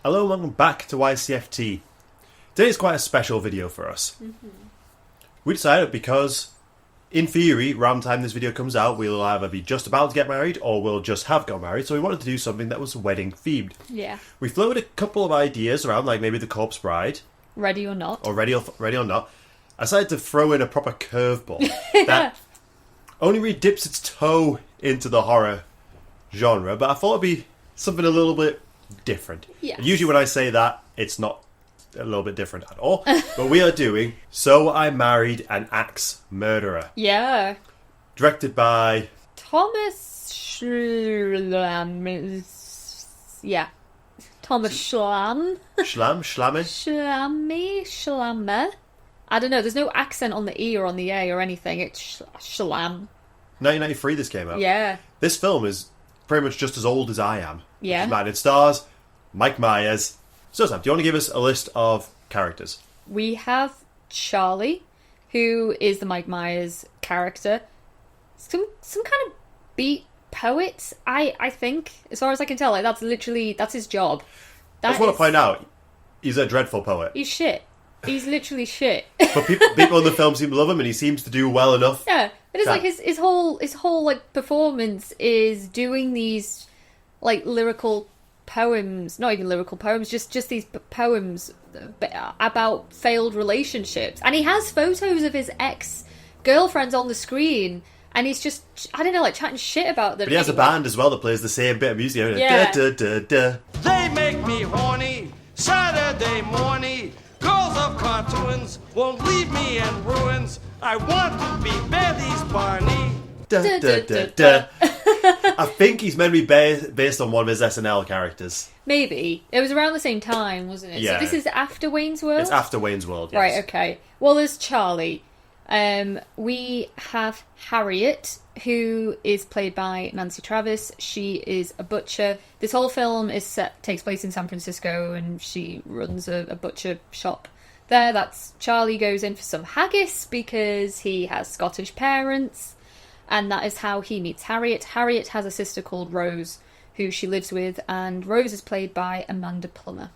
Hello and welcome back to Ycft. Today is quite a special video for us. We decided because, in theory, around the time this video comes out, we'll either be just about to get married or we'll just have got married, so we wanted to do something that was wedding themed. Yeah. We floated a couple of ideas around, like maybe the corpse bride. Ready or not. Or ready or not. I decided to throw in a proper curveball that only really dips its toe into the horror genre, but I thought it'd be something a little bit different. Yes. Usually when I say that, it's not a little bit different at all. But we are doing So I Married an Axe Murderer. Yeah. Directed by Thomas Schlam. Yeah. Thomas Schlam. Schlammer. I don't know. There's no accent on the E or on the A or anything. It's Schlam. 1993 this came out. Yeah. This film is pretty much just as old as I am. Yeah. It stars Mike Myers. So Sam, do you want to give us a list of characters? We have Charlie, who is the Mike Myers character. Some kind of beat poet, I think. As far as I can tell, like that's his job. I just want to point out, he's a dreadful poet. He's shit. He's literally shit. But people in the film seem to love him, and he seems to do well enough. Yeah, it is like his whole like performance is doing these like lyrical poems, not even lyrical poems, just these poems about failed relationships, and he has photos of his ex-girlfriends on the screen, and he's just, I don't know, like chatting shit about them. But he has a band as well that plays the same bit of music. Yeah. Da, da, da, da. They make me horny, Saturday morning. Girls of cartoons won't leave me in ruins. I want to be Betty's Barney. Da, da, da, da. I think he's meant to be based on one of his SNL characters. Maybe. It was around the same time, wasn't it? Yeah. So this is after Wayne's World? It's after Wayne's World, yes. Right, okay. Well, there's Charlie. We have Harriet, who is played by Nancy Travis. She is a butcher. This whole film takes place in San Francisco, and she runs a butcher shop there. That's Charlie goes in for some haggis because he has Scottish parents, and that is how he meets Harriet. Harriet has a sister called Rose, who she lives with, and Rose is played by Amanda Plummer.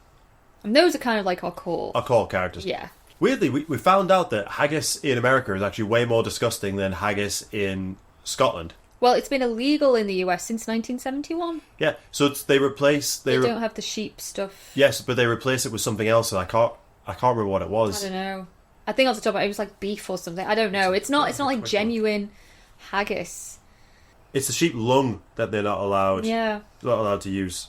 And those are kind of like our core characters. Yeah. Weirdly, we found out that haggis in America is actually way more disgusting than haggis in Scotland. Well, it's been illegal in the US since 1971. Yeah, so they don't have the sheep stuff. Yes, but they replace it with something else, and I can't remember what it was. I don't know. I think off the top of it was like beef or something. I don't know. It's not like genuine haggis. It's the sheep lung that they're not allowed. Yeah. Not allowed to use.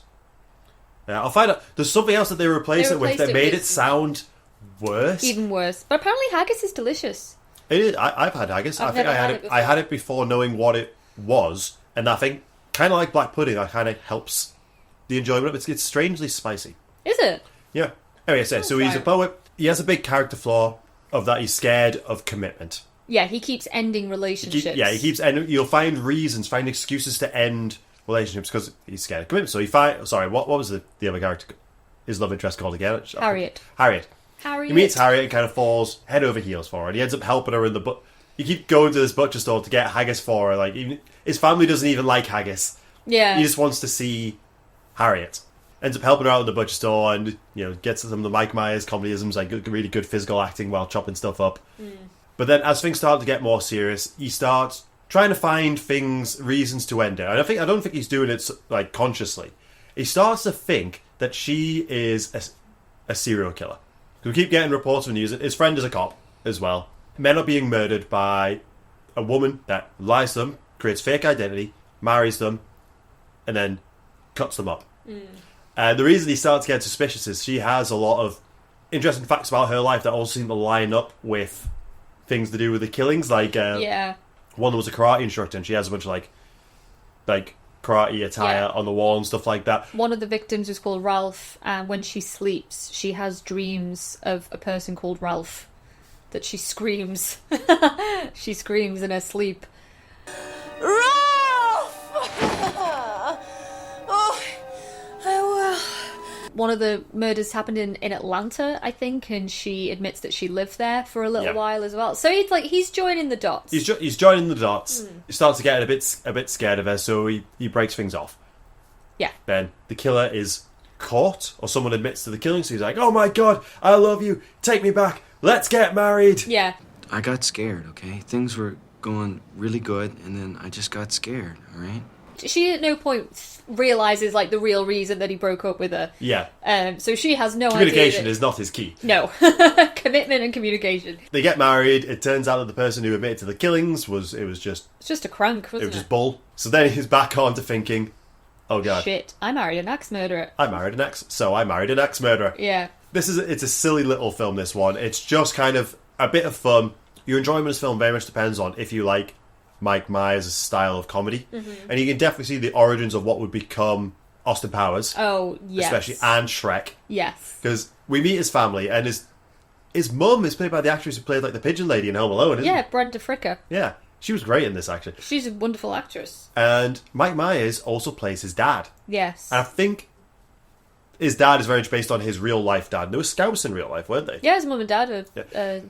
Yeah, I'll find out. There's something else that they replaced it with that made it sound worse. Even worse. But apparently haggis is delicious. It is. I've had haggis. I think I had it before knowing what it was, and I think kind of like black pudding. That kind of helps the enjoyment of it. It's strangely spicy. Is it? Yeah. Anyway, so he's a poet. He has a big character flaw of that he's scared of commitment. Yeah, he keeps ending relationships. He keeps ending. You'll find excuses to end relationships because he's scared of commitment. So what was the other character? His love interest called again? Harriet. He meets Harriet and kind of falls head over heels for her. And he ends up helping her in the He keeps going to this butcher store to get haggis for her. Like, even his family doesn't even like haggis. Yeah. He just wants to see Harriet. Ends up helping her out in the butcher store, and gets some of the Mike Myers comedyisms, like really good physical acting while chopping stuff up. But then, as things start to get more serious, he starts trying to find reasons to end it. And I don't think he's doing it like consciously. He starts to think that she is a serial killer. We keep getting reports of news. His friend is a cop as well. Men are being murdered by a woman that lies to them, creates fake identity, marries them, and then cuts them up. The reason he starts to get suspicious is she has a lot of interesting facts about her life that also seem to line up with things to do with the killings. Like, one was a karate instructor, and she has a bunch of like karate attire on the wall and stuff like that. One of the victims is called Ralph, and when she sleeps, she has dreams of a person called Ralph that she screams. She screams in her sleep. One of the murders happened in Atlanta, I think, and she admits that she lived there for a little while as well. So he's joining the dots. He's joining the dots. He starts to get a bit scared of her, so he breaks things off. Yeah. Then the killer is caught, or someone admits to the killing, so he's like, oh my god, I love you, take me back, let's get married. Yeah. I got scared, okay? Things were going really good, and then I just got scared, all right? She at no point realizes like the real reason that he broke up with her. Yeah. So she has no Communication idea. is not his key. No. Commitment and communication. They get married. It turns out that the person who admitted to the killings was just It's just a crank, wasn't it? it was just bull. So then he's back on to thinking, oh god, Shit, I married an axe murderer. I married an ex, so I married an ex murderer. Yeah. It's a silly little film, this one. It's just kind of a bit of fun. Your enjoyment of this film very much depends on if you like Mike Myers' style of comedy. Mm-hmm. And you can definitely see the origins of what would become Austin Powers. Oh, yes. Especially, and Shrek. Yes. Because we meet his family, and his mum is played by the actress who played like the pigeon lady in Home Alone, isn't Yeah, Brenda Fricker. Yeah. She was great in this, actually. She's a wonderful actress. And Mike Myers also plays his dad. Yes. And I think his dad is very much based on his real life dad. There were scouts in real life, weren't they? Yeah, his mum and dad are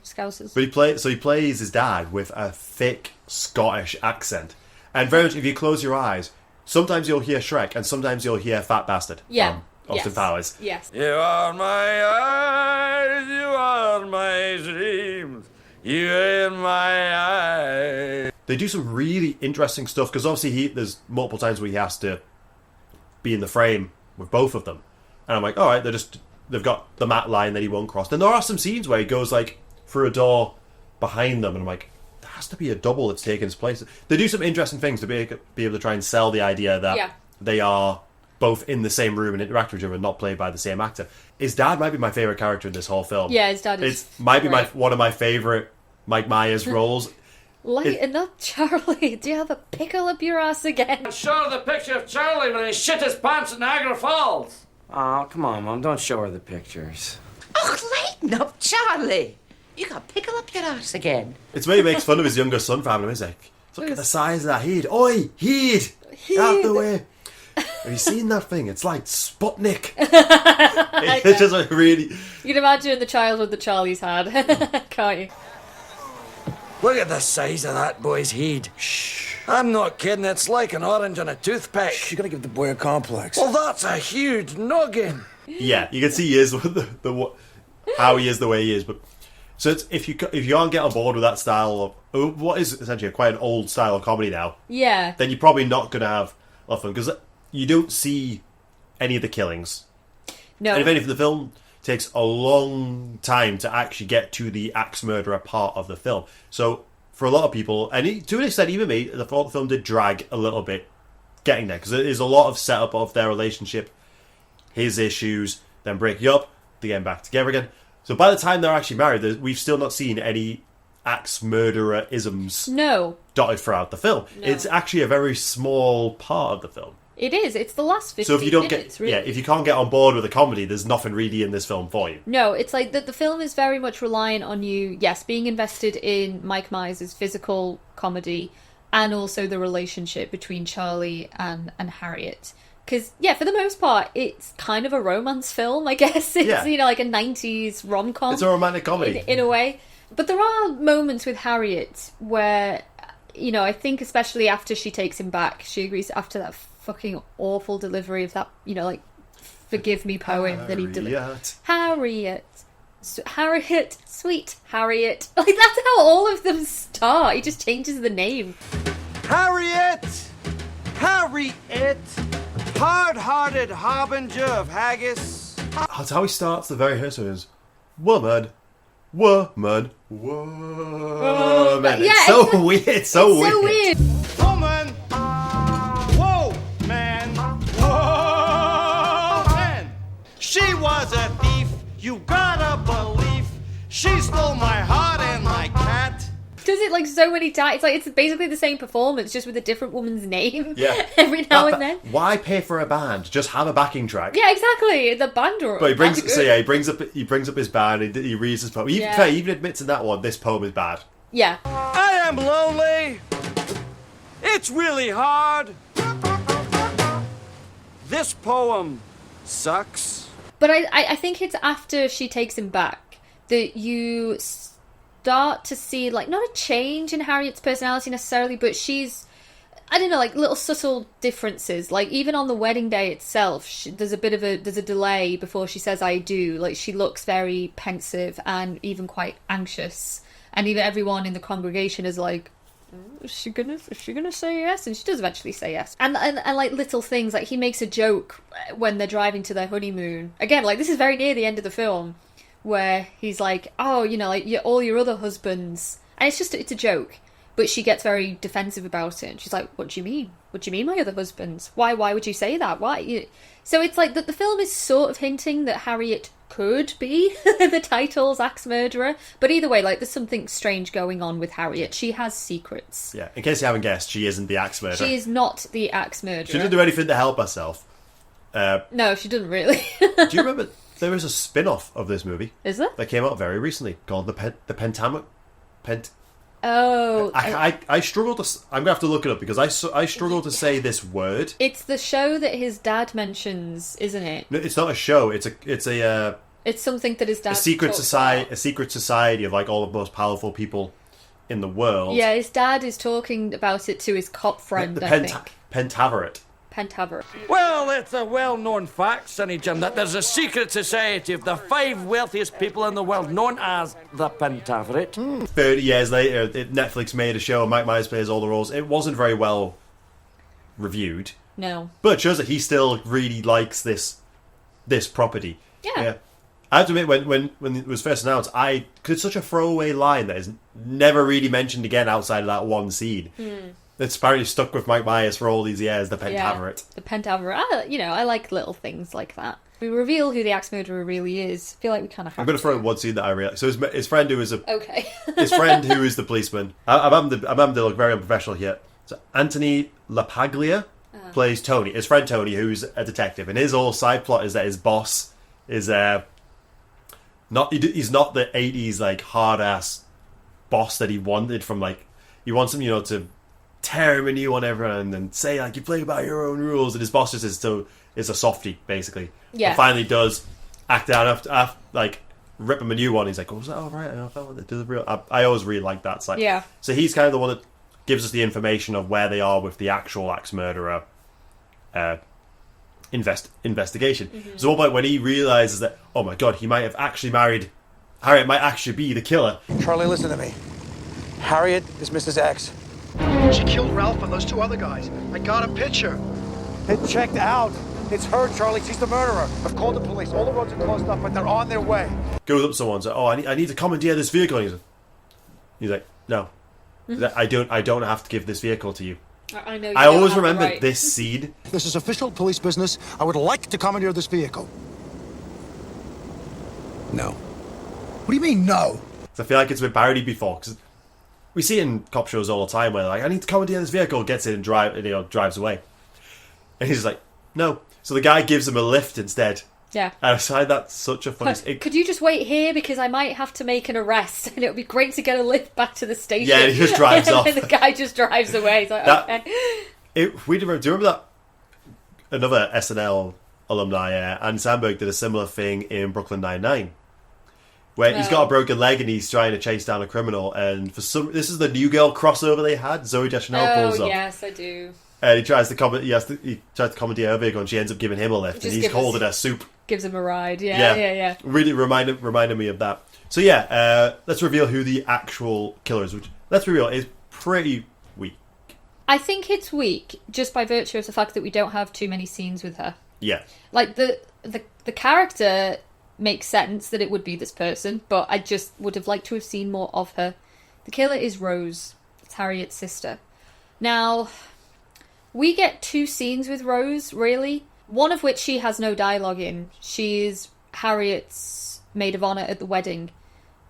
Scousers. But he plays his dad with a thick Scottish accent. And very much, if you close your eyes, sometimes you'll hear Shrek, and sometimes you'll hear Fat Bastard Yeah. from Austin Yes. Powers. Yes. You are my eyes, you are my dreams, you in my eyes. They do some really interesting stuff, because obviously there's multiple times where he has to be in the frame with both of them. And I'm like, all right, they've got the matte line that he won't cross. Then there are some scenes where he goes like through a door behind them, and I'm like, there has to be a double that's taken his place. They do some interesting things to be able to try and sell the idea that they are both in the same room and interact with each other and not played by the same actor. His dad might be my favourite character in this whole film. Yeah, his dad is might be great. one of my favourite Mike Myers roles. Lighten up, Charlie. Do you have a pickle up your ass again? Show the picture of Charlie when he shit his pants in Niagara Falls. Oh, come on, Mom. Don't show her the pictures. Oh, lighten up, Charlie. You got pickle up your ass again. It's where he makes fun of his younger son for having him. He's like, look at the size of that head. Oi, head! Out the way. Have you seen that thing? It's like Sputnik. It's just like really... You can imagine the childhood that Charlie's had, can't you? Look at the size of that boy's head. Shh. I'm not kidding, it's like an orange on a toothpick. You're gonna give the boy a complex. Well, that's a huge noggin. Yeah, you can see he is how he is the way he is. But so it's, if you can't get on board with that style of what is essentially quite an old style of comedy now, Yeah. then you're probably not going to have a lot of fun, because you don't see any of the killings. No. And if anything, the film takes a long time to actually get to the axe murderer part of the film. So for a lot of people, and to an extent even me, the film did drag a little bit getting there, because there's a lot of setup of their relationship, his issues, then breaking up, they getting back together again. So by the time they're actually married, we've still not seen any axe murderer isms No. dotted throughout the film. No. It's actually a very small part of the film. It is. It's the last 15 So if you don't minutes, get, really. if you can't get on board with a comedy, there's nothing really in this film for you. No, it's like the film is very much reliant on you, yes, being invested in Mike Myers' physical comedy and also the relationship between Charlie and Harriet. Because, yeah, for the most part, it's kind of a romance film, I guess. It's, Yeah. like a 90s rom-com. It's a romantic comedy. In a way. But there are moments with Harriet where, I think especially after she takes him back, she agrees after that fucking awful delivery of that, forgive me poem that he delivered. Harriet. Harriet. Sweet Harriet. Like, that's how all of them start. He just changes the name. Harriet! Harriet! Hard-hearted harbinger of haggis. That's how he starts the very first one is woman, woman, woman. Yeah, It's so weird. It's so weird. Woman! Whoa, man! Whoa, man! She was a thief, you gotta believe. She stole my heart and my cat. Does it like so many times. It's basically the same performance, just with a different woman's name. Yeah. Every now and then. Why pay for a band? Just have a backing track. Yeah, exactly. The band or But he brings up his band. He reads his poem. He Yeah. even admits in that one, this poem is bad. Yeah. I am lonely. It's really hard. This poem sucks. But I think it's after she takes him back that you start to see, like, not a change in Harriet's personality necessarily, but she's... I don't know, like little subtle differences. Like even on the wedding day itself, there's a delay before she says "I do." Like she looks very pensive and even quite anxious, and even everyone in the congregation is like, "Is she gonna say yes?" And she does eventually say yes. And like little things, like he makes a joke when they're driving to their honeymoon. Again, like this is very near the end of the film, where he's like, "Oh, like all your other husbands," and it's a joke. But she gets very defensive about it. And she's like, "What do you mean? What do you mean, my other husbands? Why would you say that? Why?" So it's like that the film is sort of hinting that Harriet could be the title's axe murderer. But either way, like there's something strange going on with Harriet. She has secrets. Yeah, in case you haven't guessed, she isn't the axe murderer. She is not the axe murderer. She didn't do anything to help herself. No, she didn't really. Do you remember there is a spin-off of this movie? Is there? That came out very recently called the Pentavarite. Oh, I struggle to. I'm gonna have to look it up because I struggle to say this word. it's the show that his dad mentions, isn't it? No, it's not a show. It's something that his dad a secret talks society. about. A secret society of like all the most powerful people in the world. Yeah, his dad is talking about it to his cop friend. The I think Pentavarite. Pentavarite. Well, it's a well-known fact, Sonny Jim, that there's a secret society of the 5 wealthiest people in the world known as the Pentavarite. 30 years later, Netflix made a show and Mike Myers plays all the roles. It wasn't very well reviewed. No. But it shows that he still really likes this property. Yeah. I have to admit, when it was first announced, because it's such a throwaway line that is never really mentioned again outside of that one scene. It's apparently stuck with Mike Myers for all these years, the Pentavarite. Yeah, the Pentavarite. I like little things like that. We reveal who the axe murderer really is. I feel like we kind of have I'm going to throw in one scene that I really like. So his friend who is Okay. his friend who is the policeman. I'm having to look very unprofessional here. So Anthony LaPaglia plays Tony, his friend Tony, who's a detective, and his whole side plot is that his boss is he's not the 80s like hard ass boss that he wanted from like he wants him to tear him anew on everyone and say like you play by your own rules, and his boss just is a softie basically. Yeah. And finally does act out after like rip him a new one. He's like, "Oh, was that all right? I felt like the real." I always really like that. Like, Yeah. So he's kind of the one that gives us the information of where they are with the actual axe murderer investigation. So one point when he realizes that, oh my god, he might have actually married Harriet, might actually be the killer. Charlie, listen to me. Harriet is Mrs. X. She killed Ralph and those 2 other guys. I got a picture. It checked out. It's her, Charlie. She's the murderer. I've called the police. All the roads are closed up, but they're on their way. Goes up to someone and says, "Oh, I need to commandeer this vehicle." And he's like, "No, I don't have to give this vehicle to you." I know. I always remember this scene. This is official police business. I would like to commandeer this vehicle. No. What do you mean, no? I feel like it's been parodied before because we see it in cop shows all the time where they're like, "I need to commandeer this vehicle," gets in and drives away, and he's like, "No." So the guy gives him a lift instead. Yeah. And I find that such a funny. Could you just wait here because I might have to make an arrest, and it would be great to get a lift back to the station. Yeah, and he just drives off. And the guy just drives away. He's like, okay. Do you remember that another SNL alumni, Andy Samberg, did a similar thing in Brooklyn Nine-Nine, where he's got a broken leg and he's trying to chase down a criminal, and this is the New Girl crossover they had. Zoe Deschanel pulls up. Oh yes, I do. And he tries to commandeer her vehicle, and she ends up giving him a lift, and he's holding her soup. Gives him a ride. Yeah. Really reminded me of that. So yeah, let's reveal who the actual killer is. Which, let's reveal, is pretty weak. I think it's weak just by virtue of the fact that we don't have too many scenes with her. Yeah. Like the character makes sense that it would be this person, but I just would have liked to have seen more of her. The killer is Rose. It's Harriet's sister. Now, we get 2 scenes with Rose, really. One of which she has no dialogue in. She's Harriet's maid of honour at the wedding,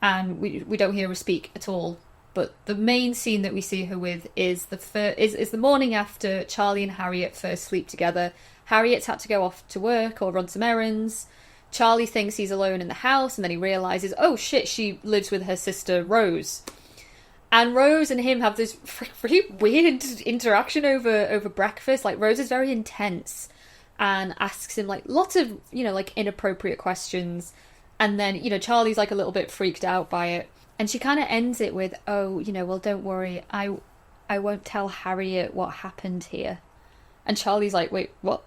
and we don't hear her speak at all. But the main scene that we see her with is the morning after Charlie and Harriet first sleep together. Harriet's had to go off to work or run some errands. Charlie thinks he's alone in the house, and then he realises, oh shit, she lives with her sister Rose. And Rose and him have this pretty weird interaction over breakfast. Like, Rose is very intense and asks him like lots of, like inappropriate questions. And then, Charlie's like a little bit freaked out by it. And she kind of ends it with, oh, well, don't worry. I I won't tell Harriet what happened here. And Charlie's like, wait, what?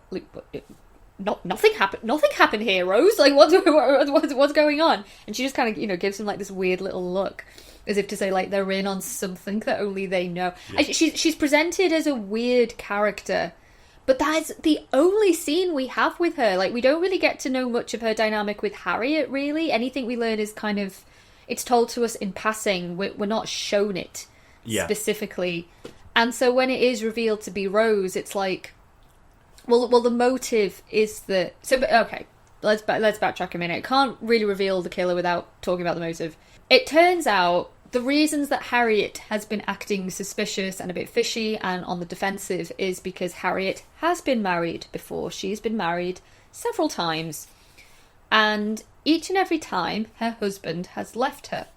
Nothing happened here, Rose. Like, what's going on? And she just kind of, you know, gives him like this weird little look, as if to say like they're in on something that only they know. Yeah. She's presented as a weird character, but that's the only scene we have with her. Like, we don't really get to know much of her dynamic with Harriet, really. Anything we learn is kind of, it's told to us in passing. We're not shown it specifically. And so when it is revealed to be Rose, it's like, well, the motive is that... So, okay, let's backtrack a minute. Can't really reveal the killer without talking about the motive. It turns out the reasons that Harriet has been acting suspicious and a bit fishy and on the defensive is because Harriet has been married before. She's been married several times. And each and every time, her husband has left her.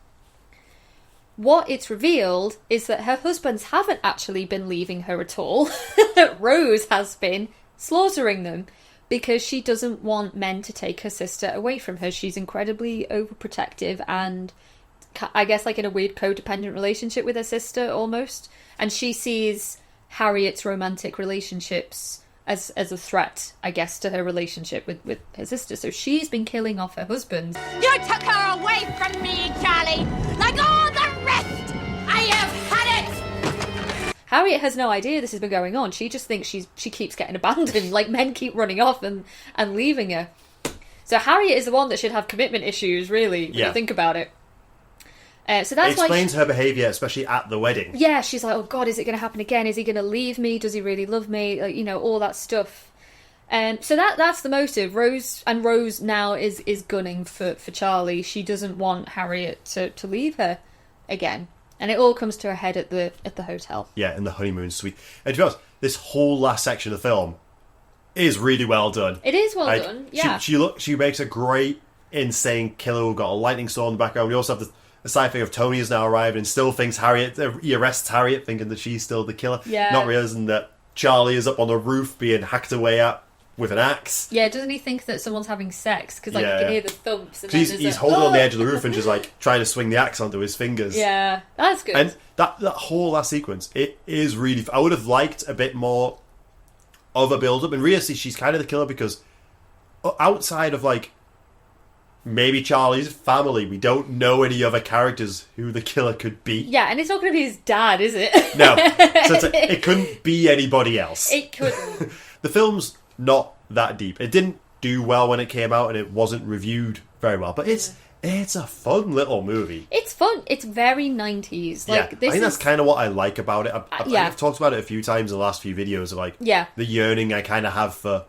What it's revealed is that her husbands haven't actually been leaving her at all. Rose has been slaughtering them because she doesn't want men to take her sister away from her. She's incredibly overprotective and I guess like in a weird codependent relationship with her sister almost. And she sees Harriet's romantic relationships as a threat, I guess, to her relationship with her sister. So she's been killing off her husbands. You took her away from me, Charlie, like all the rest. I have had it. Harriet has no idea this has been going on. She just thinks she keeps getting abandoned. Like, men keep running off and leaving her. So Harriet is the one that should have commitment issues, really, when you think about it. So that's it explains her behaviour, especially at the wedding. Yeah, she's like, oh God, is it going to happen again? Is he going to leave me? Does he really love me? Like, you know, all that stuff. So that's the motive. Rose now is gunning for Charlie. She doesn't want Harriet to leave her again. And it all comes to a head at the hotel. Yeah, in the honeymoon suite. And to be honest, this whole last section of the film is really well done. It is well done, yeah. She makes a great, insane killer who got a lightning storm in the background. We also have the side thing of Tony has now arrived and still thinks he arrests Harriet thinking that she's still the killer. Yeah. Not realising that Charlie is up on the roof being hacked away at with an axe. Yeah, doesn't he think that someone's having sex? Because you can hear the thumps. And he's holding on the edge of the roof and just like trying to swing the axe onto his fingers. Yeah, that's good. And that whole last sequence, it is really... I would have liked a bit more of a build-up. And really, she's kind of the killer because outside of like maybe Charlie's family, we don't know any other characters who the killer could be. Yeah, and it's not going to be his dad, is it? No. So it couldn't be anybody else. It couldn't. The film's not that deep. It didn't do well when it came out and it wasn't reviewed very well, but it's a fun little movie. It's fun. It's very 90s. Like, I think that's kind of what I like about it. I've talked about it a few times in the last few videos of like the yearning I kind of have for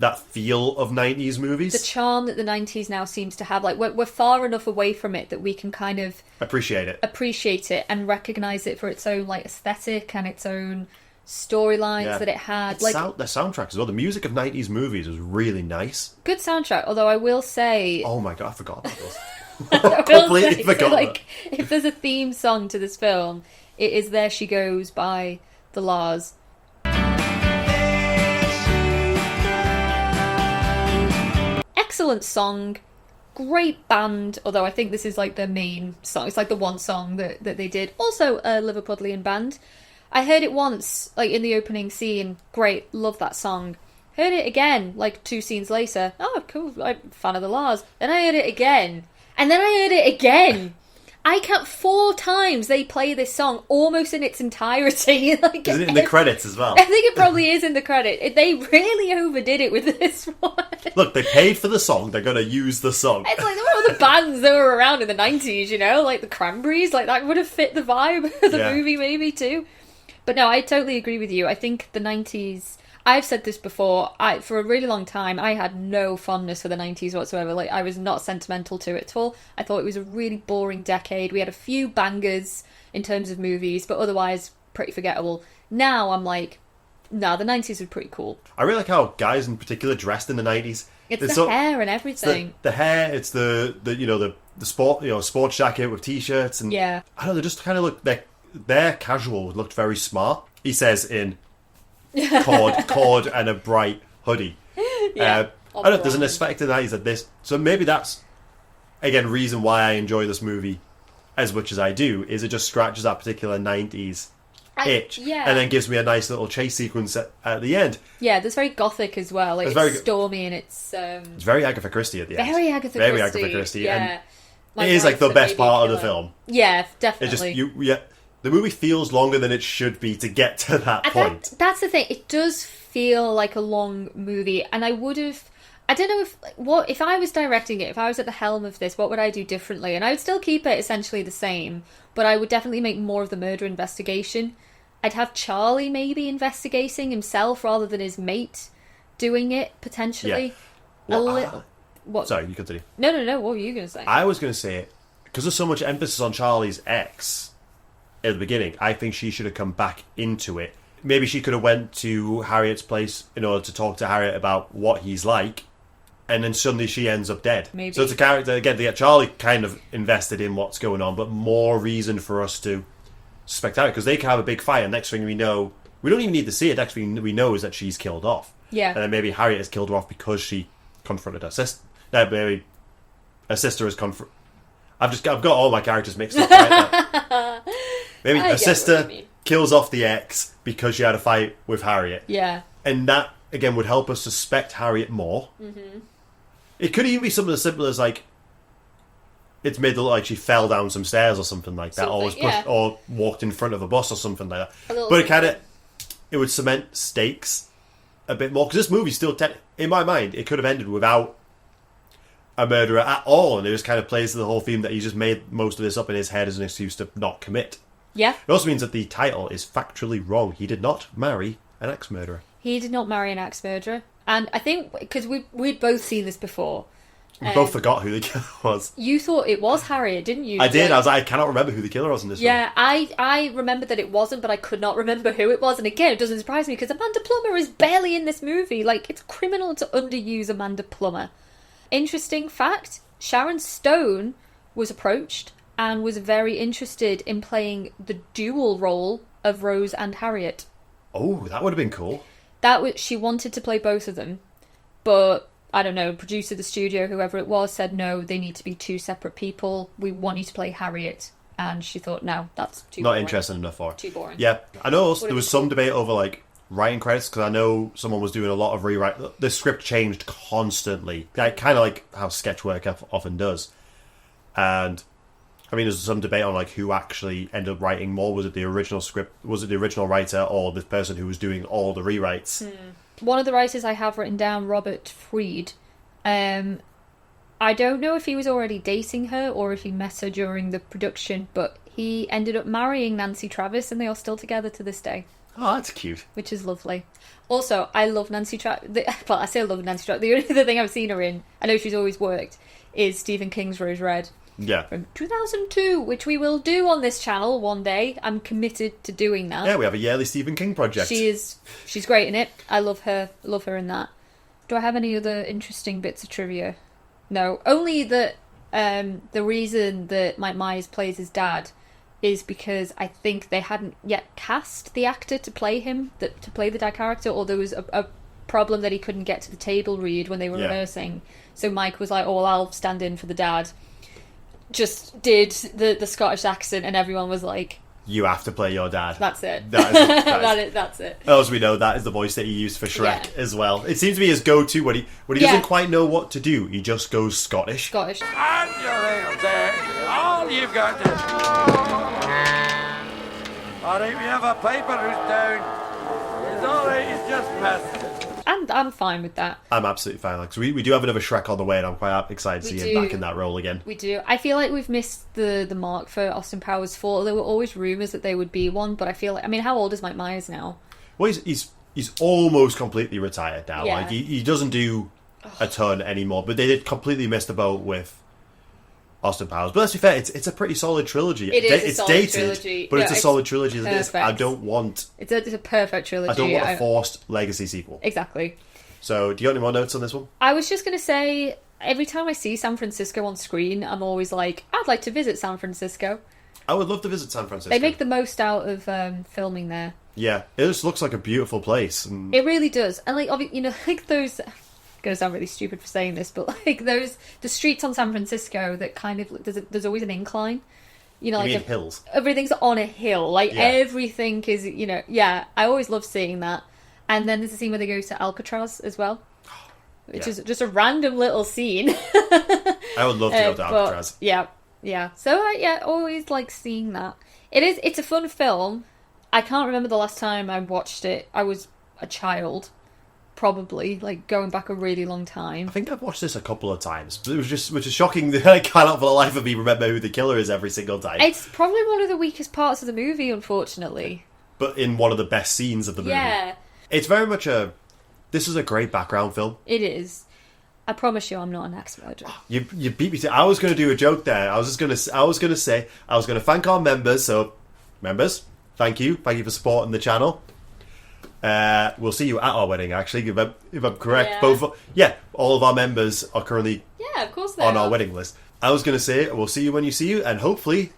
that feel of 90s movies. The charm that the 90s now seems to have. Like, we're far enough away from it that we can kind of appreciate it and recognise it for its own like aesthetic and its own storylines that it had. Like the soundtracks as well. The music of 90s movies was really nice. Good soundtrack, although I will say... Oh my god, I forgot about this. Completely forgot. So, like, if there's a theme song to this film, it is There She Goes by the La's. Excellent song, great band, although I think this is like their main song. It's like the one song that they did. Also a Liverpudlian band. I heard it once, like in the opening scene. Great, love that song. Heard it again, like 2 scenes later. Oh, cool, I'm a fan of the Lars. Then I heard it again. And then I heard it again. I count 4 times they play this song almost in its entirety. Like, is it in the credits as well? I think it probably is in the credit. They really overdid it with this one. Look, they paid for the song. They're going to use the song. It's like there were other bands that were around in the 90s, you know? Like the Cranberries. Like that would have fit the vibe of the movie maybe too. But no, I totally agree with you. I think the 90s... I've said this before, for a really long time, I had no fondness for the 90s whatsoever. Like, I was not sentimental to it at all. I thought it was a really boring decade. We had a few bangers in terms of movies, but otherwise pretty forgettable. Now I'm like, nah, the 90s were pretty cool. I really like how guys in particular dressed in the 90s. It's the hair and everything. The hair, it's the sport, sports jacket with t-shirts and I don't know, they just kind of look, their casual looked very smart. He says in cord and a bright hoodie. I don't know, there's an aspect in that is that this, so maybe that's again reason why I enjoy this movie as much as I do, is it just scratches that particular 90s itch, yeah. and then gives me a nice little chase sequence at the end. Yeah, there's very gothic as well. Like, It's it's very stormy and it's It's very Agatha Christie at the end. very Agatha Very Christie. Agatha Christie, Yeah. and it is like the best part of the film. Yeah, It definitely. just the movie feels longer than it should be to get to that point. That's the thing. It does feel like a long movie, and I would have. I don't know if I was directing it, if I was at the helm of this, what would I do differently? And I would still keep it essentially the same, but I would definitely make more of the murder investigation. I'd have Charlie maybe investigating himself rather than his mate doing it, potentially. Yeah. A little. What? Sorry, you continue. No. What were you going to say? I was going to say, because there's so much emphasis on Charlie's ex at the beginning, I think she should have come back into it. Maybe she could have went to Harriet's place in order to talk to Harriet about what he's like, and then suddenly she ends up dead. Maybe. So it's a character, again, to get Charlie kind of invested in what's going on, but more reason for us to suspect Harriet, because they can have a big fight, and next thing we know, we don't even need to see it, next thing we know is that she's killed off. Yeah. And then maybe Harriet has killed her off because she confronted her sister. No, maybe her sister has I've got all my characters mixed up right now. Maybe I her get what you sister mean. kills off the ex because she had a fight with Harriet. Yeah. And that, again, would help us suspect Harriet more. Mm-hmm. It could even be something as simple as, like, it's made it look like she fell down some stairs or something like that, or was pushed, or walked in front of a bus or something like that. But it would cement stakes a bit more, because this movie still, in my mind, it could have ended without a murderer at all, and it just kind of plays to the whole theme that he just made most of this up in his head as an excuse to not commit. Yeah. It also means that the title is factually wrong. He did not marry an ex-murderer. He did not marry an ex-murderer. And I think, because we'd both seen this before. We both forgot who the killer was. You thought it was Harriet, didn't you? I did. I was like, I cannot remember who the killer was in this Yeah, I remembered that it wasn't, but I could not remember who it was. And again, it doesn't surprise me, because Amanda Plummer is barely in this movie. Like, it's criminal to underuse Amanda Plummer. Interesting fact, Sharon Stone was approached and was very interested in playing the dual role of Rose and Harriet. Oh, that would have been cool. She wanted to play both of them, but I don't know, producer, the studio, whoever it was, said no, they need to be two separate people. We want you to play Harriet. And she thought, no, that's too Not boring. interesting enough for her. Too boring. Yeah. I know also there was some debate over, like, writing credits, because I know someone was doing a lot of rewrite. The script changed constantly, like, kind of like how sketch work often does. And I mean, there's some debate on, like, who actually ended up writing more. Was it the original script? Was it the original writer, or the person who was doing all the rewrites? One of the writers I have written down, Robert Fried. I don't know if he was already dating her or if he met her during the production, but he ended up marrying Nancy Travis, and they are still together to this day. Oh, that's cute. Which is lovely. Also, I love Nancy Travis. Well, I say I love Nancy Travis. The only other thing I've seen her in, I know she's always worked, is Stephen King's Rose Red. Yeah. From 2002, which we will do on this channel one day. I'm committed to doing that. Yeah, we have a yearly Stephen King project. She's great in it. I love her. I love her in that. Do I have any other interesting bits of trivia? No. Only that the reason that Mike Myers plays his dad is because I think they hadn't yet cast the actor to play him, to play the dad character, or there was a problem that he couldn't get to the table read when they were rehearsing. So Mike was like, oh, well, I'll stand in for the dad. Just did the Scottish accent, and everyone was like, you have to play your dad. That's it. That's it. As we know, that is the voice that he used for Shrek as well. It seems to be his go-to when he doesn't quite know what to do. He just goes Scottish. And your little daddy, all you've got to do. Alright, we have a piper who's down. It's alright, he's just missed. And I'm fine with that. I'm absolutely fine. Like, so we do have another Shrek on the way, and I'm quite excited to see him back in that role again. We do. I feel like we've missed the mark for Austin Powers 4. There were always rumours that there would be one, but I feel like... I mean, how old is Mike Myers now? Well, he's almost completely retired now. Yeah. Like, he doesn't do a ton anymore, but they did completely miss the boat with Austin Powers. But let's be fair, it's a pretty solid trilogy. It's solid dated, trilogy. But it's a solid trilogy as it is. I don't want... It's a perfect trilogy. I don't want a forced legacy sequel. Exactly. So, do you got any more notes on this one? I was just going to say, every time I see San Francisco on screen, I'm always like, I'd like to visit San Francisco. I would love to visit San Francisco. They make the most out of filming there. Yeah, it just looks like a beautiful place. And... It really does. And, like, you know, like those... I'm going to sound really stupid for saying this, but, like, the streets on San Francisco that kind of... There's always an incline. you know, You like mean hills? everything's on a hill. Like Yeah. everything is, you know, yeah. I always love seeing that. And then there's a scene where they go to Alcatraz as well, which Yeah. is just a random little scene. I would love to go to But, Alcatraz. yeah. So yeah, always like seeing that. It's a fun film. I can't remember the last time I watched it. I was a child, probably, like going back a really long time. I think I've watched this a couple of times, but which is shocking that I cannot for the life of me remember who the killer is every single time. It's probably one of the weakest parts of the movie, unfortunately. But in one of the best scenes of the movie. Yeah, It's very much this is a great background film. it is. I promise you, I'm not an axe murderer. You beat me to. I was going to do a joke there. I was going to thank our members. So, members, thank you for supporting the channel. We'll see you at our wedding. Actually, if I'm correct, all of our members are currently Yeah, of course they on are. our wedding list. I was going to say we'll see you when you see you, and hopefully,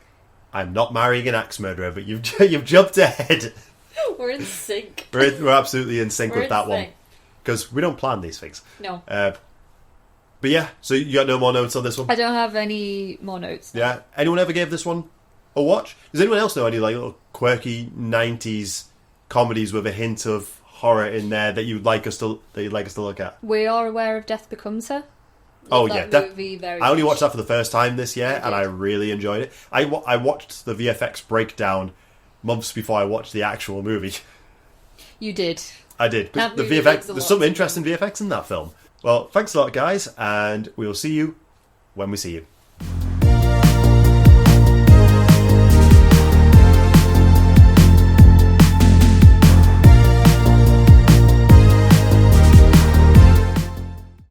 I'm not marrying an axe murderer. But you've jumped ahead. We're in sync. We're absolutely in sync We're with in that one sync. because we don't plan these things. No, But yeah, so you got no more notes on this one? I don't have any more notes. No. Yeah. Anyone ever gave this one a watch? Does anyone else know any like little quirky '90s comedies with a hint of horror in there that you'd like us to look at? We are aware of Death Becomes Her. Oh Love yeah, that movie very I only much. watched that for the first time this year, and I really enjoyed it. I watched the VFX breakdown months before I watched the actual movie. You did. I did. 'Cause That the movie VFX, takes a there's lot some to interesting VFX in that film. Well, thanks a lot, guys, and we'll see you when we see you.